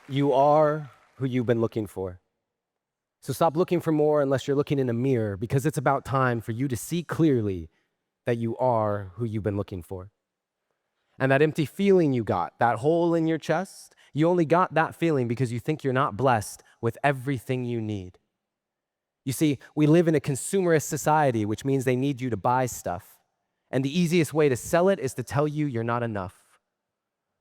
You are who you've been looking for. So stop looking for more unless you're looking in a mirror, because it's about time for you to see clearly that you are who you've been looking for. And that empty feeling you got, that hole in your chest, you only got that feeling because you think you're not blessed with everything you need. You see, we live in a consumerist society, which means they need you to buy stuff. And the easiest way to sell it is to tell you you're not enough.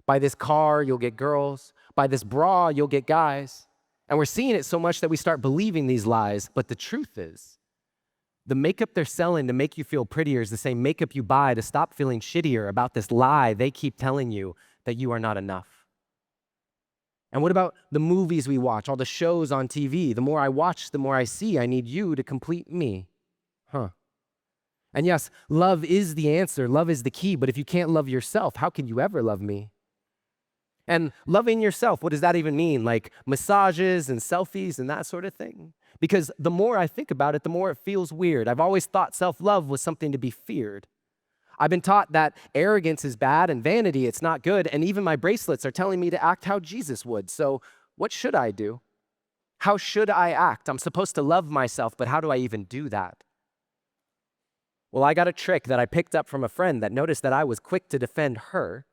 Buy this car, you'll get girls. Buy this bra, you'll get guys. And we're seeing it so much that we start believing these lies. But the truth is, the makeup they're selling to make you feel prettier is the same makeup you buy to stop feeling shittier about this lie they keep telling you that you are not enough. And what about the movies we watch, all the shows on TV? The more I watch, the more I see I need you to complete me. Huh. And yes, love is the answer. Love is the key. But if you can't love yourself, how can you ever love me? And loving yourself, what does that even mean? Like massages and selfies and that sort of thing? Because the more I think about it, the more it feels weird. I've always thought self-love was something to be feared. I've been taught that arrogance is bad and vanity, it's not good. And even my bracelets are telling me to act how Jesus would. So what should I do? How should I act? I'm supposed to love myself, but how do I even do that? Well, I got a trick that I picked up from a friend that noticed that I was quick to defend her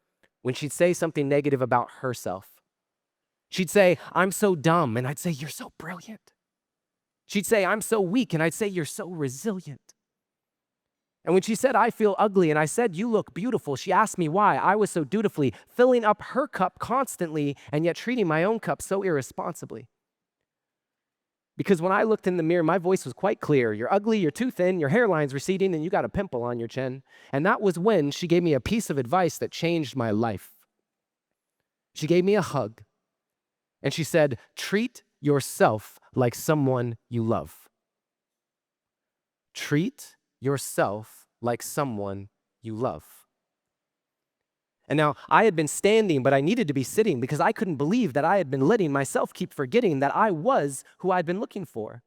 when she'd say something negative about herself. She'd say, "I'm so dumb," and I'd say, "You're so brilliant." She'd say, "I'm so weak," and I'd say, "You're so resilient." And when she said, "I feel ugly," and I said, "You look beautiful," she asked me why I was so dutifully filling up her cup constantly and yet treating my own cup so irresponsibly. Because when I looked in the mirror, my voice was quite clear. "You're ugly, you're too thin, your hairline's receding, and you got a pimple on your chin." And that was when she gave me a piece of advice that changed my life. She gave me a hug, and she said, "Treat yourself like someone you love. Treat yourself like someone you love." And now I had been standing, but I needed to be sitting because I couldn't believe that I had been letting myself keep forgetting that I was who I'd been looking for.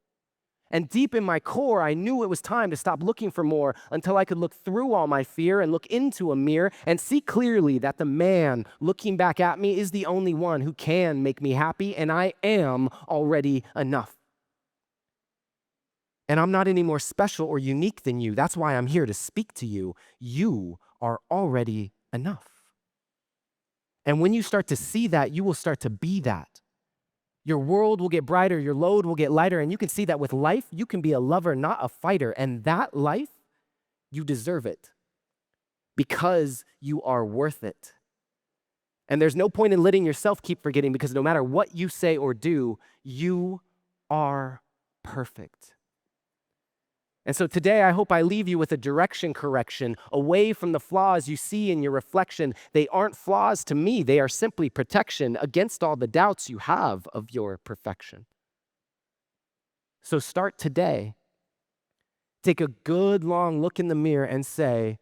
And deep in my core, I knew it was time to stop looking for more until I could look through all my fear and look into a mirror and see clearly that the man looking back at me is the only one who can make me happy, and I am already enough. And I'm not any more special or unique than you. That's why I'm here to speak to you. You are already enough. And when you start to see that, you will start to be that. Your world will get brighter, your load will get lighter, and you can see that with life, you can be a lover, not a fighter. And that life, you deserve it because you are worth it. And there's no point in letting yourself keep forgetting, because no matter what you say or do, you are perfect. And so today, I hope I leave you with a direction correction away from the flaws you see in your reflection. They aren't flaws to me. They are simply protection against all the doubts you have of your perfection. So start today. Take a good long look in the mirror and say,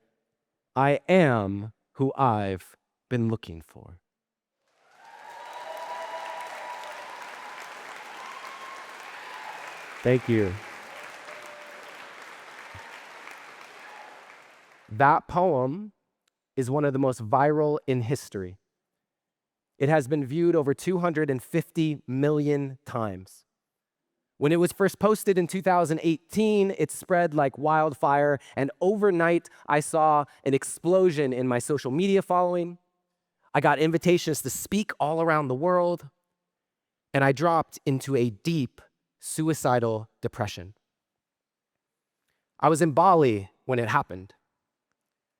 "I am who I've been looking for." Thank you. That poem is one of the most viral in history. It has been viewed over 250 million times. When it was first posted in 2018, it spread like wildfire, and overnight, I saw an explosion in my social media following. I got invitations to speak all around the world, and I dropped into a deep suicidal depression. I was in Bali when it happened,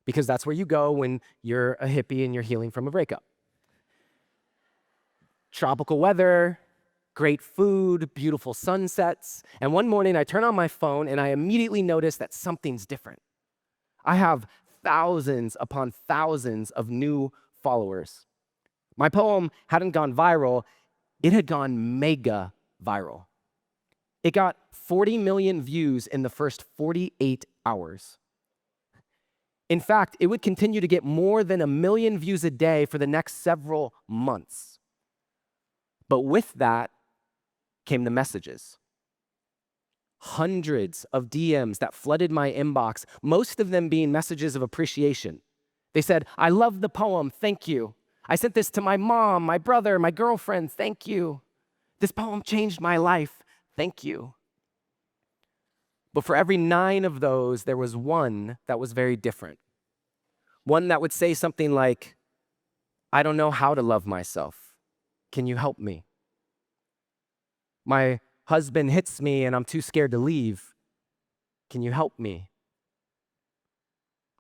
because that's where you go when you're a hippie and you're healing from a breakup. Tropical weather, great food, beautiful sunsets. And one morning I turn on my phone and I immediately notice that something's different. I have thousands upon thousands of new followers. My poem hadn't gone viral, it had gone mega viral. It got 40 million views in the first 48 hours. In fact, it would continue to get more than 1 million views a day for the next several months. But with that came the messages. Hundreds of DMs that flooded my inbox, most of them being messages of appreciation. They said, "I love the poem, thank you. I sent this to my mom, my brother, my girlfriend. Thank you. This poem changed my life. Thank you. But for every 9 of those, there was one that was very different. One that would say something like, I don't know how to love myself. Can you help me? My husband hits me and I'm too scared to leave. Can you help me?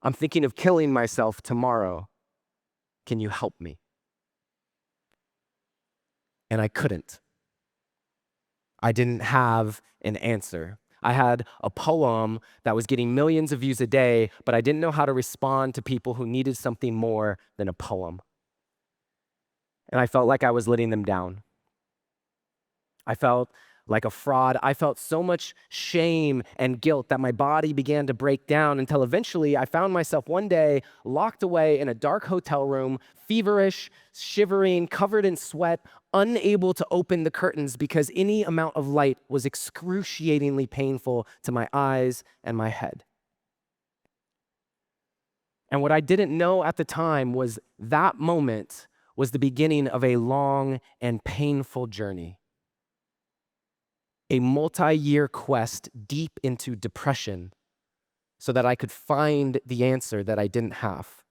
I'm thinking of killing myself tomorrow. Can you help me? And I couldn't. I didn't have an answer. I had a poem that was getting millions of views a day, but I didn't know how to respond to people who needed something more than a poem. And I felt like I was letting them down. I felt like a fraud. I felt so much shame and guilt that my body began to break down until eventually I found myself one day locked away in a dark hotel room, feverish, shivering, covered in sweat, unable to open the curtains because any amount of light was excruciatingly painful to my eyes and my head. And what I didn't know at the time was that moment was the beginning of a long and painful journey. A multi-year quest deep into depression so that I could find the answer that I didn't have.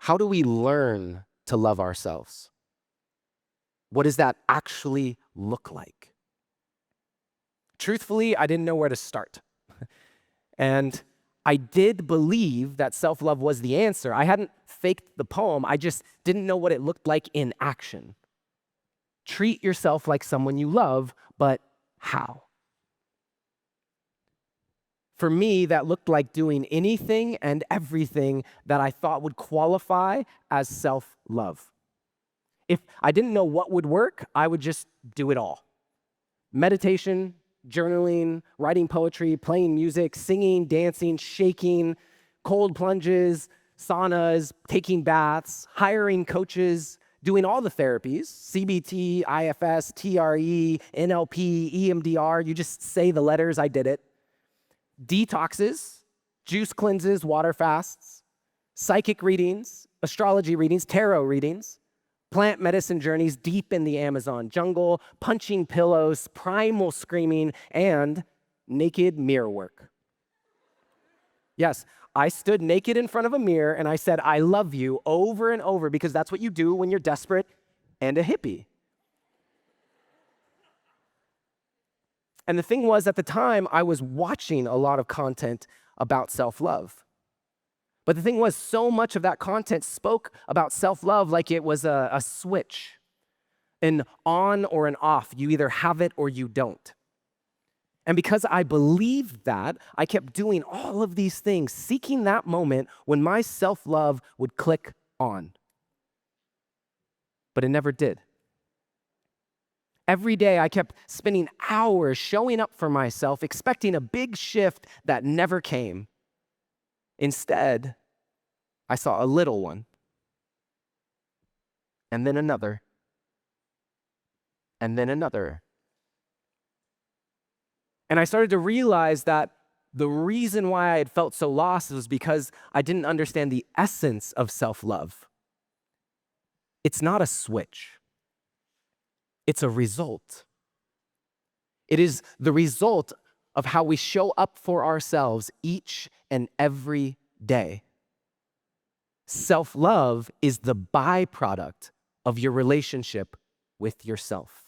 How do we learn to love ourselves? What does that actually look like? Truthfully, I didn't know where to start. And I did believe that self-love was the answer. I hadn't faked the poem. I just didn't know what it looked like in action. Treat yourself like someone you love, but how? For me, that looked like doing anything and everything that I thought would qualify as self-love. If I didn't know what would work, I would just do it all. Meditation, journaling, writing poetry, playing music, singing, dancing, shaking, cold plunges, saunas, taking baths, hiring coaches, doing all the therapies, CBT, IFS, TRE, NLP, EMDR, you just say the letters, I did it. Detoxes, juice cleanses, water fasts, psychic readings, astrology readings, tarot readings, plant medicine journeys deep in the Amazon jungle, punching pillows, primal screaming, and naked mirror work. Yes, I stood naked in front of a mirror and I said, I love you over and over because that's what you do when you're desperate and a hippie. And the thing was, at the time, I was watching a lot of content about self-love. But the thing was, so much of that content spoke about self-love like it was a switch, an on or an off. You either have it or you don't. And because I believed that, I kept doing all of these things, seeking that moment when my self-love would click on. But it never did. Every day I kept spending hours showing up for myself, expecting a big shift that never came. Instead, I saw a little one, and then another, and then another. And I started to realize that the reason why I had felt so lost was because I didn't understand the essence of self-love. It's not a switch. It's a result. It is the result of how we show up for ourselves each and every day. Self-love is the byproduct of your relationship with yourself.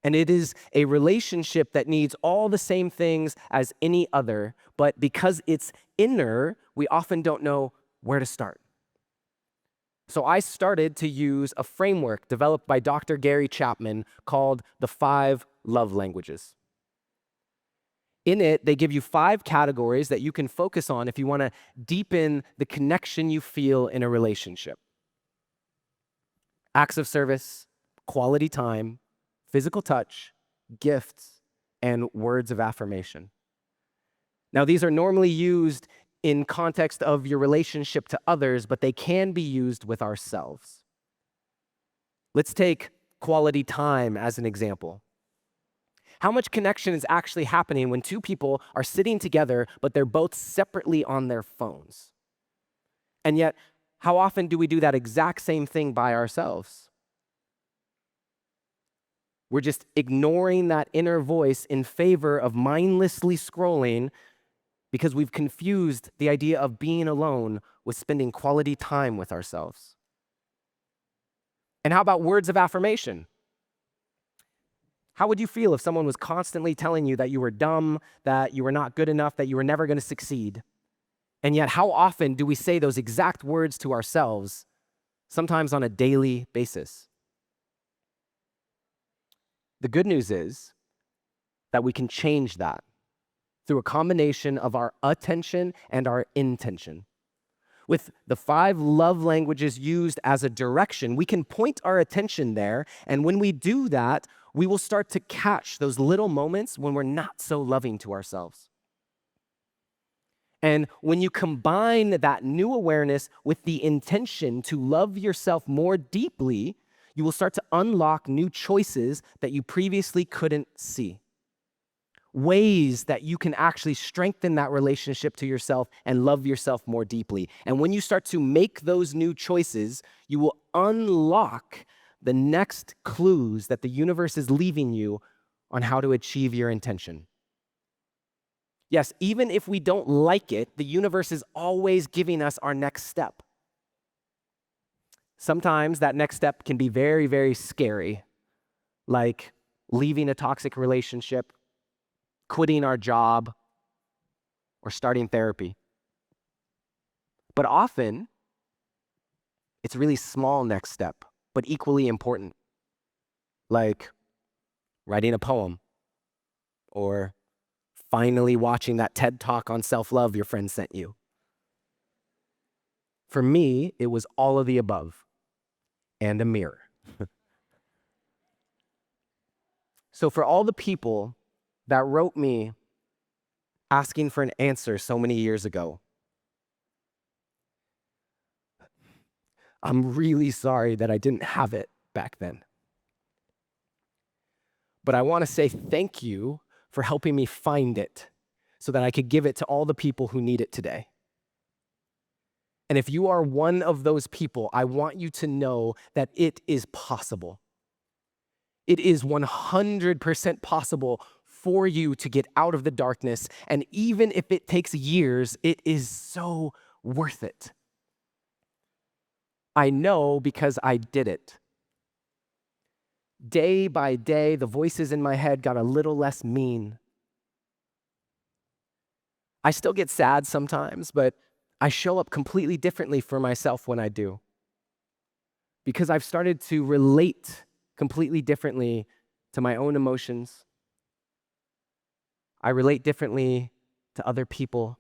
And it is a relationship that needs all the same things as any other, but because it's inner, we often don't know where to start. So I started to use a framework developed by Dr. Gary Chapman called the 5 Love Languages. In it, they give you 5 categories that you can focus on if you want to deepen the connection you feel in a relationship. Acts of service, quality time, physical touch, gifts, and words of affirmation. Now, these are normally used in context of your relationship to others, but they can be used with ourselves. Let's take quality time as an example. How much connection is actually happening when 2 people are sitting together, but they're both separately on their phones? And yet, How often do we do that exact same thing by ourselves? We're just ignoring that inner voice in favor of mindlessly scrolling because we've confused the idea of being alone with spending quality time with ourselves. And how about words of affirmation? How would you feel if someone was constantly telling you that you were dumb, that you were not good enough, that you were never going to succeed? And yet, how often do we say those exact words to ourselves, sometimes on a daily basis? The good news is that we can change that through a combination of our attention and our intention. With the 5 love languages used as a direction, we can point our attention there, and when we do that, we will start to catch those little moments when we're not so loving to ourselves. And when you combine that new awareness with the intention to love yourself more deeply, you will start to unlock new choices that you previously couldn't see. Ways that you can actually strengthen that relationship to yourself and love yourself more deeply. And when you start to make those new choices, you will unlock the next clues that the universe is leaving you on how to achieve your intention. Yes, even if we don't like it, the universe is always giving us our next step. Sometimes that next step can be very, very scary, like leaving a toxic relationship, quitting our job, or starting therapy. But often, it's a really small next step, but equally important, like writing a poem, or finally watching that TED Talk on self-love your friend sent you. For me, it was all of the above and a mirror. So for all the people that wrote me asking for an answer so many years ago, I'm really sorry that I didn't have it back then. But I want to say thank you for helping me find it so that I could give it to all the people who need it today. And if you are one of those people, I want you to know that it is possible. It is 100% possible for you to get out of the darkness. And even if it takes years, it is so worth it. I know because I did it. Day by day, the voices in my head got a little less mean. I still get sad sometimes, but I show up completely differently for myself when I do. Because I've started to relate completely differently to my own emotions. I relate differently to other people.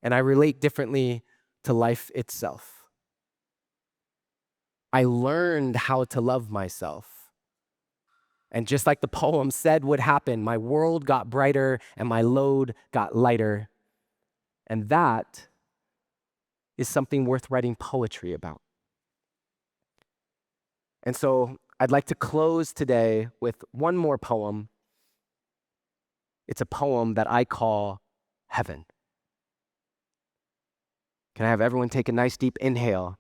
And I relate differently to life itself. I learned how to love myself. And just like the poem said would happen, my world got brighter and my load got lighter. And that is something worth writing poetry about. And so I'd like to close today with one more poem. It's a poem that I call Heaven. Can I have everyone take a nice deep inhale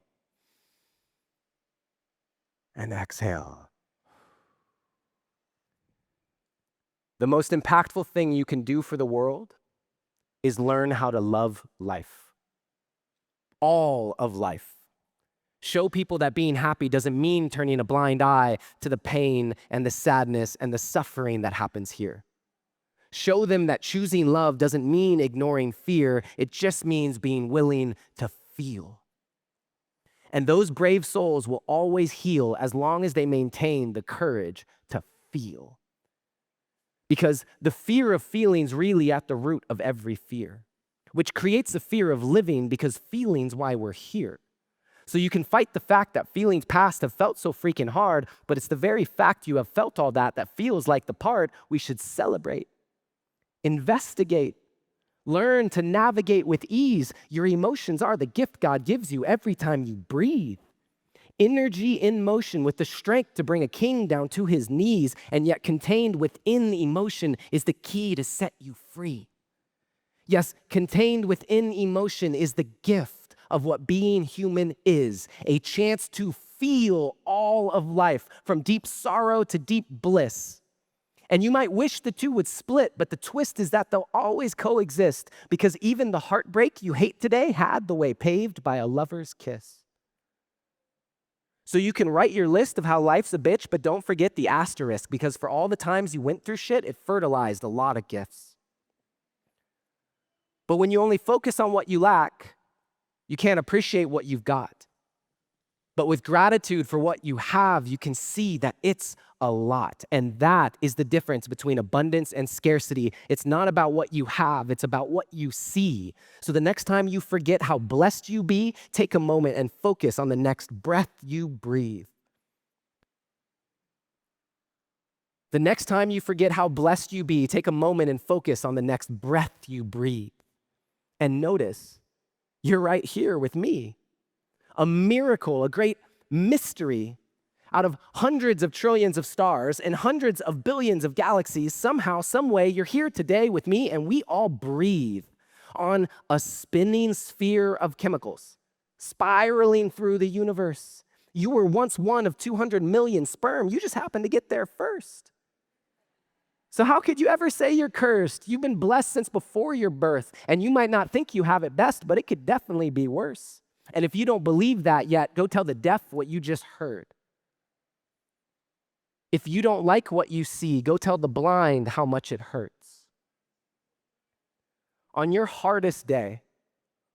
and exhale? The most impactful thing you can do for the world is learn how to love life. All of life. Show people that being happy doesn't mean turning a blind eye to the pain and the sadness and the suffering that happens here. Show them that choosing love doesn't mean ignoring fear. It just means being willing to feel. And those brave souls will always heal as long as they maintain the courage to feel. Because the fear of feeling's really at the root of every fear, which creates the fear of living because feeling's why we're here. So you can fight the fact that feelings past have felt so freaking hard, but it's the very fact you have felt all that that feels like the part we should celebrate. Investigate. Learn to navigate with ease. Your emotions are the gift God gives you every time you breathe. Energy in motion with the strength to bring a king down to his knees, and yet contained within the emotion is the key to set you free. Yes, contained within emotion is the gift of what being human is, a chance to feel all of life, from deep sorrow to deep bliss. And you might wish the two would split, but the twist is that they'll always coexist, because even the heartbreak you hate today had the way paved by a lover's kiss. So you can write your list of how life's a bitch, but don't forget the asterisk, because for all the times you went through shit, it fertilized a lot of gifts. But when you only focus on what you lack, you can't appreciate what you've got. But with gratitude for what you have, you can see that it's a lot. And that is the difference between abundance and scarcity. It's not about what you have, it's about what you see. So the next time you forget how blessed you be, take a moment and focus on the next breath you breathe. The next time you forget how blessed you be, take a moment and focus on the next breath you breathe. And notice, you're right here with me. A miracle, a great mystery. Out of hundreds of trillions of stars and hundreds of billions of galaxies, somehow, some way, you're here today with me, and we all breathe on a spinning sphere of chemicals, spiraling through the universe. You were once one of 200 million sperm. You just happened to get there first. So how could you ever say you're cursed? You've been blessed since before your birth, and you might not think you have it best, but it could definitely be worse. And if you don't believe that yet, go tell the deaf what you just heard. If you don't like what you see, go tell the blind how much it hurts. On your hardest day,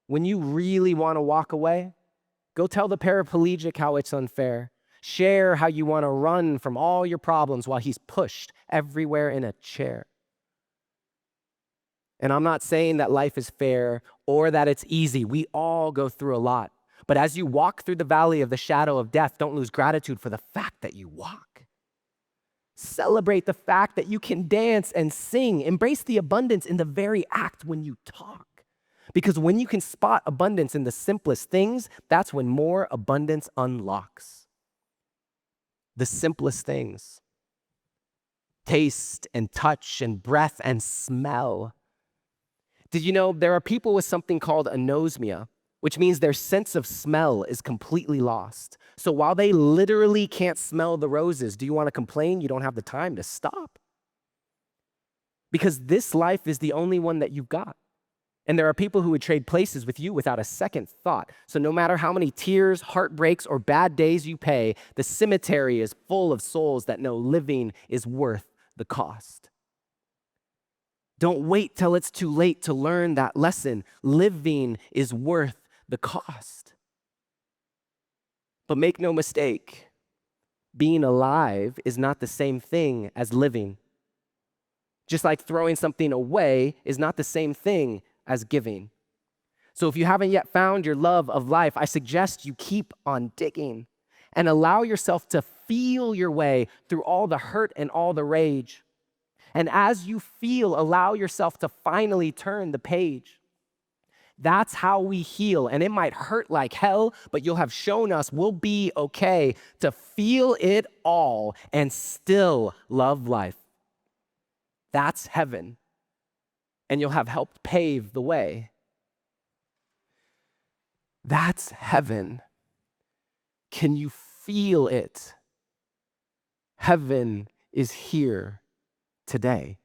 when you really want to walk away, go tell the paraplegic how it's unfair. Share how you want to run from all your problems while he's pushed everywhere in a chair. And I'm not saying that life is fair or that it's easy. We all go through a lot. But as you walk through the valley of the shadow of death, don't lose gratitude for the fact that you walk. Celebrate the fact that you can dance and sing. Embrace the abundance in the very act when you talk. Because when you can spot abundance in the simplest things, that's when more abundance unlocks. The simplest things. Taste and touch and breath and smell. Did you know there are people with something called anosmia, which means their sense of smell is completely lost. So while they literally can't smell the roses, do you want to complain? You don't have the time to stop. Because this life is the only one that you've got. And there are people who would trade places with you without a second thought. So no matter how many tears, heartbreaks, or bad days you pay, the cemetery is full of souls that know living is worth the cost. Don't wait till it's too late to learn that lesson. Living is worth the cost. But make no mistake, being alive is not the same thing as living. Just like throwing something away is not the same thing as giving. So if you haven't yet found your love of life, I suggest you keep on digging and allow yourself to feel your way through all the hurt and all the rage. And as you feel, allow yourself to finally turn the page. That's how we heal. And it might hurt like hell, but you'll have shown us we'll be okay to feel it all and still love life. That's heaven. And you'll have helped pave the way. That's heaven. Can you feel it? Heaven is here today.